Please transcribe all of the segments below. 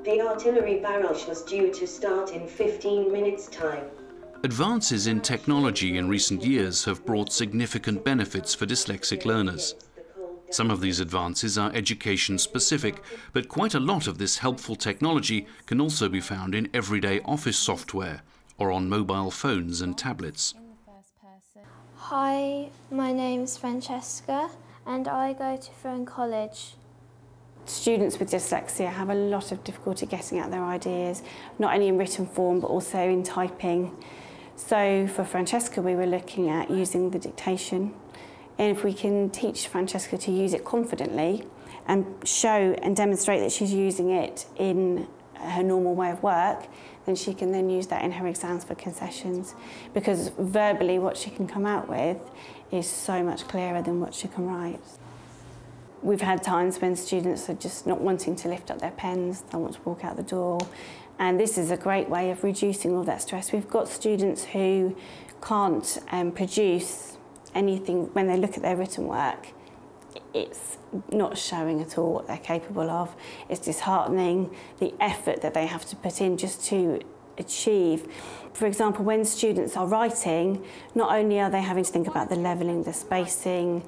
The artillery barrage was due to start in 15 minutes' time. Advances in technology in recent years have brought significant benefits for dyslexic learners. Some of these advances are education-specific, but quite a lot of this helpful technology can also be found in everyday office software or on mobile phones and tablets. Hi, my name's Francesca and I go to Frome College. Students with dyslexia have a lot of difficulty getting out their ideas, not only in written form but also in typing. So for Francesca we were looking at using the dictation, and if we can teach Francesca to use it confidently and show and demonstrate that she's using it in her normal way of work, then she can then use that in her exams for concessions, because verbally what she can come out with is so much clearer than what she can write. We've had times when students are just not wanting to lift up their pens, they want to walk out the door, and this is a great way of reducing all that stress. We've got students who can't produce anything when they look at their written work. It's not showing at all what they're capable of. It's disheartening, the effort that they have to put in just to achieve. For example, when students are writing, not only are they having to think about the levelling, the spacing,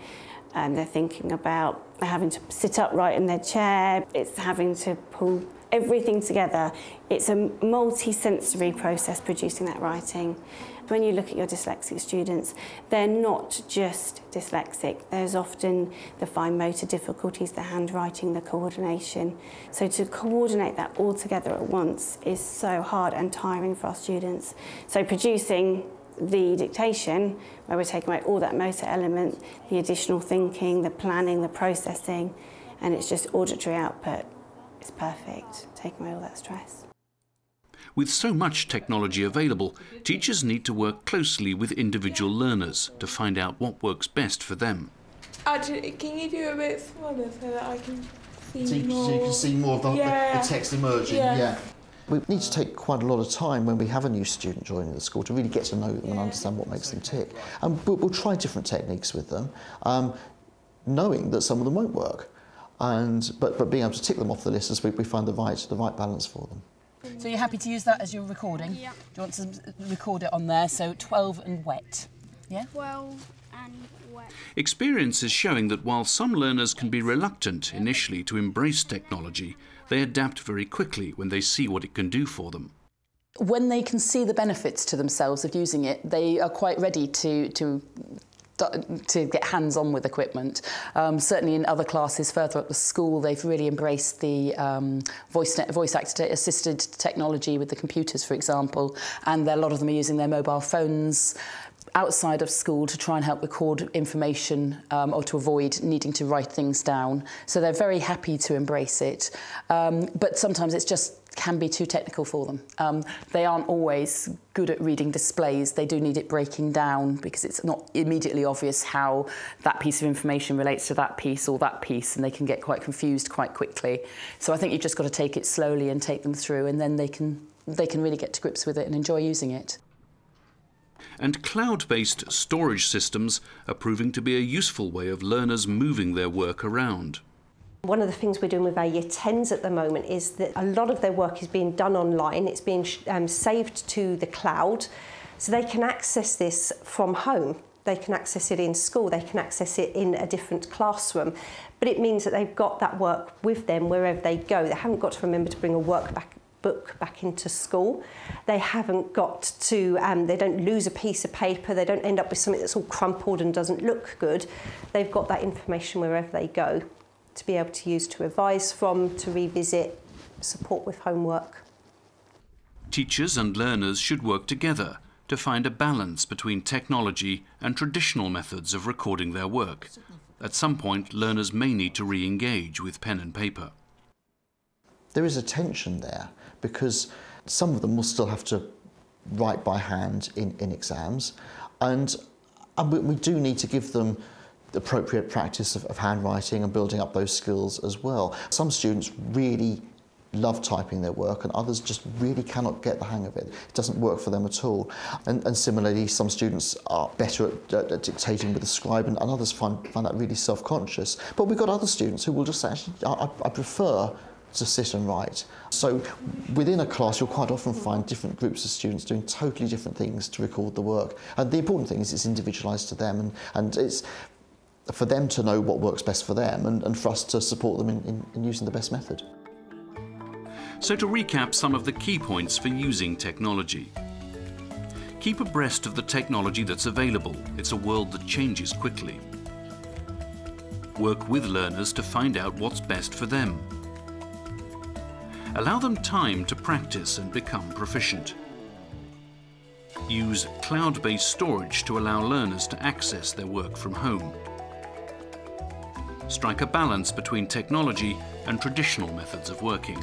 they're thinking about having to sit upright in their chair, it's having to pull everything together. It's a multi-sensory process producing that writing. When you look at your dyslexic students, they're not just dyslexic. There's often the fine motor difficulties, the handwriting, the coordination. So to coordinate that all together at once is so hard and tiring for our students. So producing the dictation, where we're taking away all that motor element, the additional thinking, the planning, the processing, and it's just auditory output, it's perfect, taking away all that stress. With so much technology available, teachers need to work closely with individual learners to find out what works best for them. Actually, can you do a bit smaller so that I can see more? So you can see more of the text emerging, yeah. We need to take quite a lot of time when we have a new student joining the school to really get to know them and understand what makes them tick. But we'll try different techniques with them, knowing that some of them won't work. But being able to tick them off the list as we find the right balance for them. So you're happy to use that as your recording? Yeah. Do you want to record it on there? So 12 and wet. Yeah? 12 and wet. Experience is showing that while some learners can be reluctant initially to embrace technology, they adapt very quickly when they see what it can do for them. When they can see the benefits to themselves of using it, they are quite ready to get hands-on with equipment. Certainly in other classes further up the school, they've really embraced the voice-assisted technology with the computers, for example, and a lot of them are using their mobile phones outside of school to try and help record information or to avoid needing to write things down. So they're very happy to embrace it. But sometimes it's just can be too technical for them. They aren't always good at reading displays. They do need it breaking down because it's not immediately obvious how that piece of information relates to that piece or that piece, and they can get quite confused quite quickly. So I think you've just got to take it slowly and take them through, and then they can really get to grips with it and enjoy using it. And cloud-based storage systems are proving to be a useful way of learners moving their work around. One of the things we're doing with our Year 10s at the moment is that a lot of their work is being done online. It's being saved to the cloud, so they can access this from home. They can access it in school, they can access it in a different classroom, but it means that they've got that work with them wherever they go. They haven't got to remember to bring a book back into school. They haven't got to, they don't lose a piece of paper, they don't end up with something that's all crumpled and doesn't look good. They've got that information wherever they go to be able to use to revise from, to revisit, support with homework. Teachers and learners should work together to find a balance between technology and traditional methods of recording their work. At some point, learners may need to re-engage with pen and paper. There is a tension there because some of them will still have to write by hand in exams, and we do need to give them the appropriate practice of handwriting and building up those skills as well. Some students really love typing their work and others just really cannot get the hang of it. It doesn't work for them at all. And similarly, some students are better at dictating with a scribe and others find that really self-conscious. But we've got other students who will just say, actually, I prefer to sit and write. So within a class, you'll quite often find different groups of students doing totally different things to record the work. And the important thing is it's individualised to them, and it's for them to know what works best for them, and for us to support them in using the best method. So to recap some of the key points for using technology. Keep abreast of the technology that's available. It's a world that changes quickly. Work with learners to find out what's best for them. Allow them time to practice and become proficient. Use cloud-based storage to allow learners to access their work from home. Strike a balance between technology and traditional methods of working.